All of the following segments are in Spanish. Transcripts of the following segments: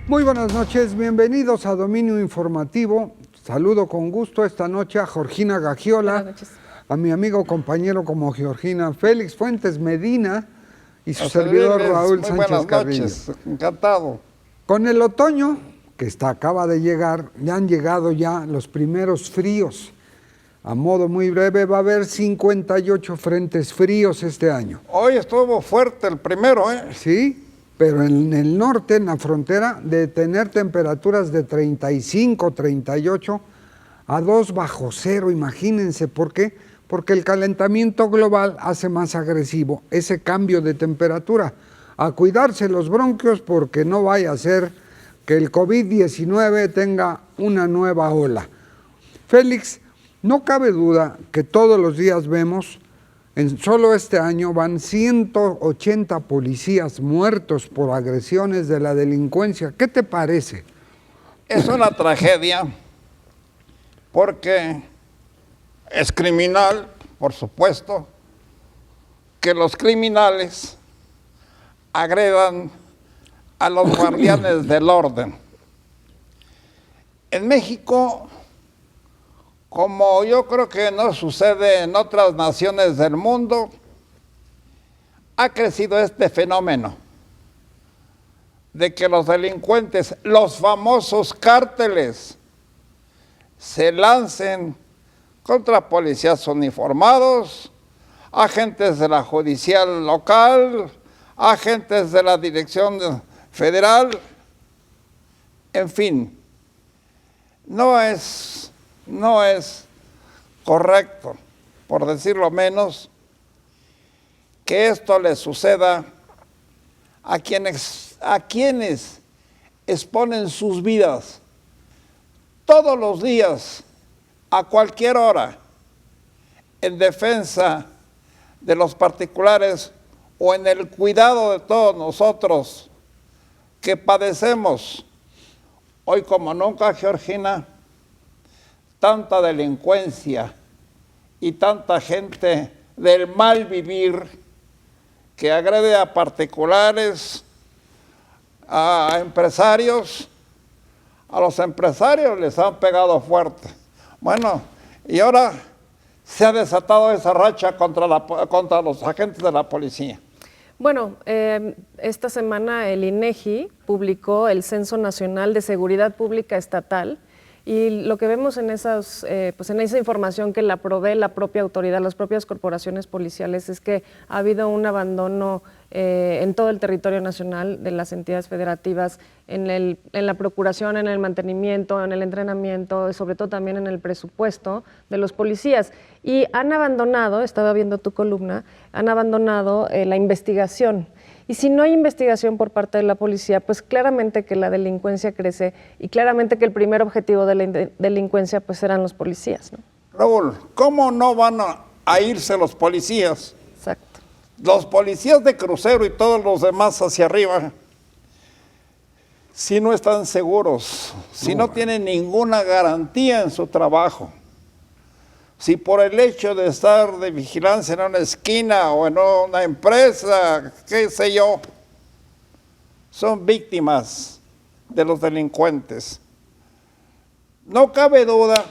Muy buenas noches, bienvenidos a Dominio Informativo. Saludo con gusto esta noche a Georgina Gagiola, a mi amigo compañero como Georgina Félix Fuentes Medina y su servidor Raúl Sánchez Carrillo. Buenas noches, encantado. Con el otoño, que acaba de llegar, ya han llegado los primeros fríos. A modo muy breve, va a haber 58 frentes fríos este año. Hoy estuvo fuerte el primero, ¿eh? Sí, pero en el norte, en la frontera, de tener temperaturas de 35, 38 a 2 bajo cero, imagínense. ¿Por qué? Porque el calentamiento global hace más agresivo ese cambio de temperatura. A cuidarse los bronquios porque no vaya a ser que el COVID-19 tenga una nueva ola. Félix, no cabe duda que todos los días vemos, en solo este año van 180 policías muertos por agresiones de la delincuencia. ¿Qué te parece? Es una tragedia porque es criminal, por supuesto, que los criminales agredan a los guardianes del orden. En México, como yo creo que no sucede en otras naciones del mundo, ha crecido este fenómeno de que los delincuentes, los famosos cárteles, se lancen contra policías uniformados, agentes de la judicial local, agentes de la dirección federal, en fin, no es correcto, por decirlo menos, que esto le suceda a quienes exponen sus vidas todos los días, a cualquier hora, en defensa de los particulares o en el cuidado de todos nosotros que padecemos hoy como nunca, Georgina, tanta delincuencia y tanta gente del mal vivir que agrede a particulares, a empresarios. A los empresarios les han pegado fuerte. Bueno, y ahora se ha desatado esa racha contra los agentes de la policía. Bueno, esta semana el INEGI publicó el Censo Nacional de Seguridad Pública Estatal. Y lo que vemos en esa información que la provee la propia autoridad, las propias corporaciones policiales, es que ha habido un abandono en todo el territorio nacional de las entidades federativas en la procuración, en el mantenimiento, en el entrenamiento, sobre todo también en el presupuesto de los policías. Y han abandonado, estaba viendo tu columna, han abandonado la investigación. Y si no hay investigación por parte de la policía, pues claramente que la delincuencia crece y claramente que el primer objetivo de la delincuencia pues serán los policías, ¿no? Raúl, ¿cómo no van a irse los policías? Exacto. Los policías de crucero y todos los demás hacia arriba, si no están seguros, si no tienen ninguna garantía en su trabajo, si por el hecho de estar de vigilancia en una esquina o en una empresa, qué sé yo, son víctimas de los delincuentes. No cabe duda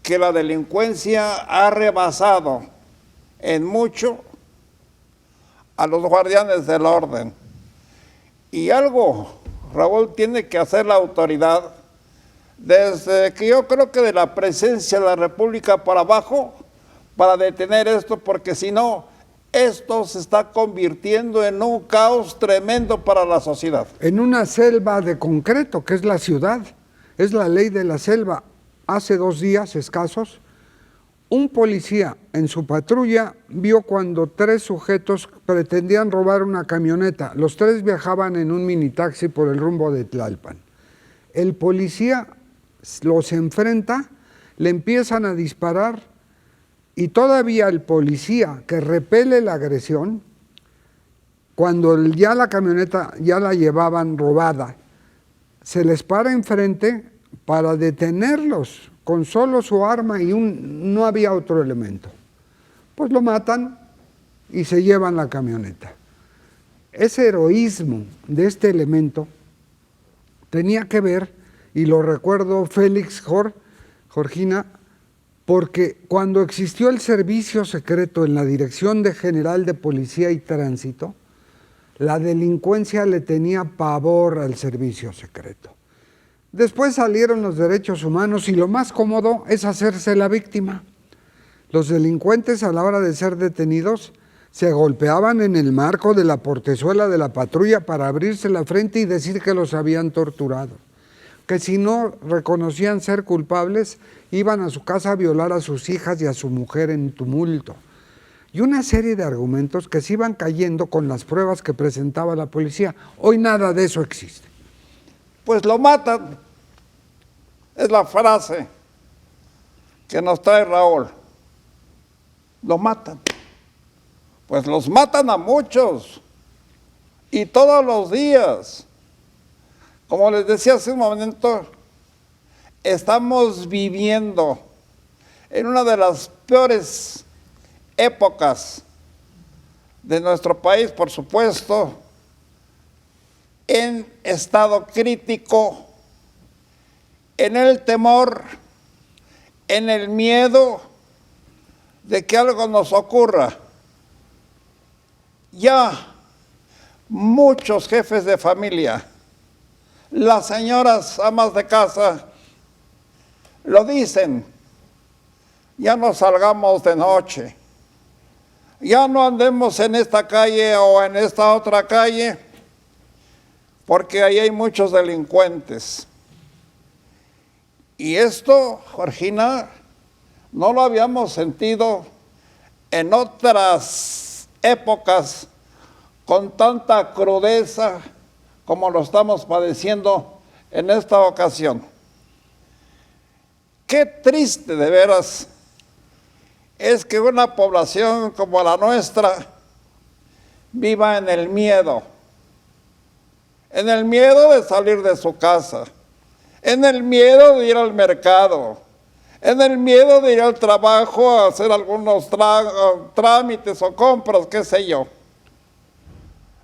que la delincuencia ha rebasado en mucho a los guardianes del orden. Y algo, Raúl, tiene que hacer la autoridad. Desde que yo creo que de la presidencia de la República para abajo, para detener esto, porque si no, esto se está convirtiendo en un caos tremendo para la sociedad. En una selva de concreto, que es la ciudad, es la ley de la selva. Hace 2 días escasos, un policía en su patrulla vio cuando 3 sujetos pretendían robar una camioneta. Los 3 viajaban en un minitaxi por el rumbo de Tlalpan. El policía los enfrenta, le empiezan a disparar y todavía el policía que repele la agresión, cuando ya la camioneta ya la llevaban robada, se les para enfrente para detenerlos con solo su arma y no había otro elemento. Pues lo matan y se llevan la camioneta. Ese heroísmo de este elemento tenía que ver, y lo recuerdo Félix, Georgina, porque cuando existió el servicio secreto en la Dirección General de Policía y Tránsito, la delincuencia le tenía pavor al servicio secreto. Después salieron los derechos humanos y lo más cómodo es hacerse la víctima. Los delincuentes, a la hora de ser detenidos, se golpeaban en el marco de la portezuela de la patrulla para abrirse la frente y decir que los habían torturado. Que si no reconocían ser culpables, iban a su casa a violar a sus hijas y a su mujer en tumulto. Y una serie de argumentos que se iban cayendo con las pruebas que presentaba la policía. Hoy nada de eso existe. Pues lo matan. Es la frase que nos trae Raúl. Lo matan. Pues los matan a muchos. Y todos los días. Como les decía hace un momento, estamos viviendo en una de las peores épocas de nuestro país, por supuesto, en estado crítico, en el temor, en el miedo de que algo nos ocurra. Ya muchos jefes de familia, las señoras amas de casa, lo dicen: ya no salgamos de noche, ya no andemos en esta calle o en esta otra calle, porque ahí hay muchos delincuentes. Y esto, Georgina, no lo habíamos sentido en otras épocas con tanta crudeza como lo estamos padeciendo en esta ocasión. Qué triste de veras es que una población como la nuestra viva en el miedo de salir de su casa, en el miedo de ir al mercado, en el miedo de ir al trabajo a hacer algunos trámites o compras, qué sé yo.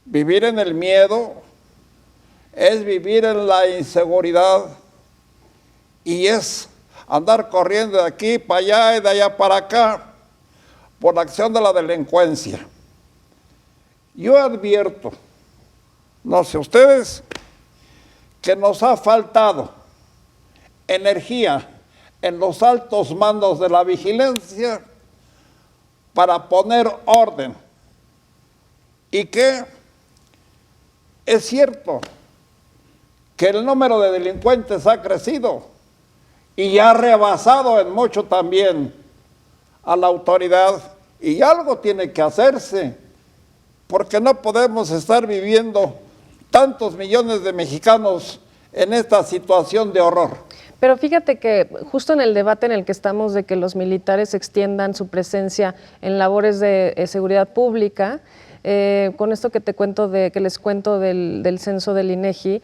Vivir en el miedo es vivir en la inseguridad y es andar corriendo de aquí para allá y de allá para acá por la acción de la delincuencia. Yo advierto, no sé ustedes, que nos ha faltado energía en los altos mandos de la vigilancia para poner orden. Y que es cierto que el número de delincuentes ha crecido y ha rebasado en mucho también a la autoridad, y algo tiene que hacerse, porque no podemos estar viviendo tantos millones de mexicanos en esta situación de horror. Pero fíjate que justo en el debate en el que estamos de que los militares extiendan su presencia en labores de seguridad pública, con esto que te cuento que les cuento del censo del INEGI,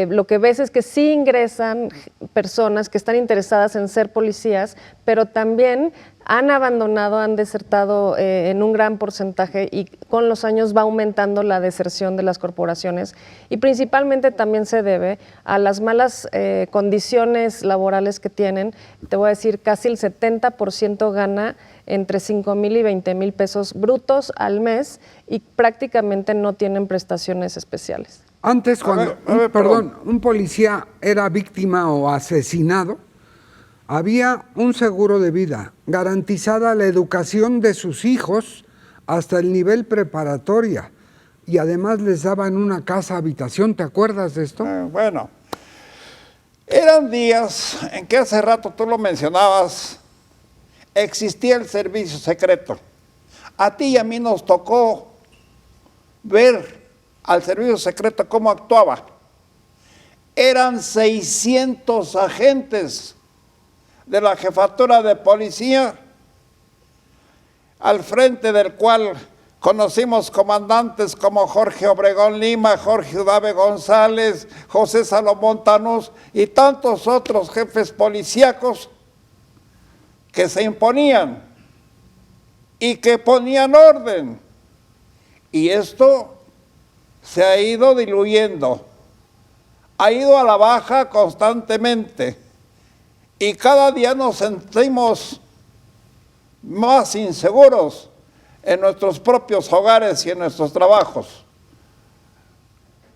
lo que ves es que sí ingresan personas que están interesadas en ser policías, pero también han abandonado, han desertado en un gran porcentaje, y con los años va aumentando la deserción de las corporaciones, y principalmente también se debe a las malas condiciones laborales que tienen. Te voy a decir, casi el 70% gana entre 5,000 y 20,000 pesos brutos al mes y prácticamente no tienen prestaciones especiales. Antes, cuando un policía era víctima o asesinado, había un seguro de vida, garantizada la educación de sus hijos hasta el nivel preparatoria, y además les daban una casa habitación. ¿Te acuerdas de esto? Bueno, eran días en que hace rato tú lo mencionabas, existía el servicio secreto. A ti y a mí nos tocó ver al servicio secreto cómo actuaba. Eran 600 agentes de la jefatura de policía, al frente del cual conocimos comandantes como Jorge Obregón Lima, Jorge Udave González, José Salomón Tanús y tantos otros jefes policíacos que se imponían y que ponían orden. Y esto se ha ido diluyendo ha ido a la baja constantemente y cada día nos sentimos más inseguros en nuestros propios hogares y en nuestros trabajos.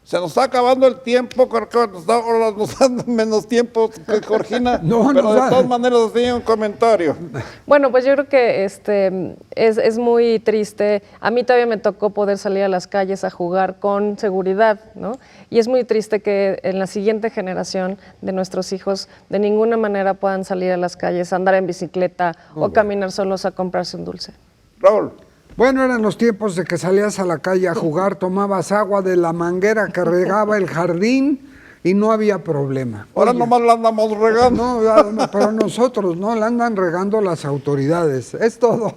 Se nos está acabando el tiempo, creo que nos dan menos tiempo que Georgina, No, pero nos de da. todas maneras tenía un comentario. Bueno, pues yo creo que es muy triste. A mí todavía me tocó poder salir a las calles a jugar con seguridad, ¿no? Y es muy triste que en la siguiente generación de nuestros hijos de ninguna manera puedan salir a las calles, andar en bicicleta o caminar solos a comprarse un dulce. Raúl. Bueno, eran los tiempos de que salías a la calle a jugar, tomabas agua de la manguera que regaba el jardín y no había problema. Ahora Oye, nomás la andamos regando. no, pero nosotros no, la andan regando las autoridades. Es todo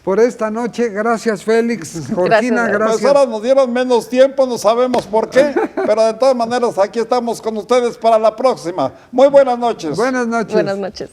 por esta noche. Gracias, Félix. Georgina, Gracias. Pues gracias. ahora nos dieron menos tiempo, no sabemos por qué, pero de todas maneras aquí estamos con ustedes para la próxima. Muy buenas noches. Buenas noches. Buenas noches.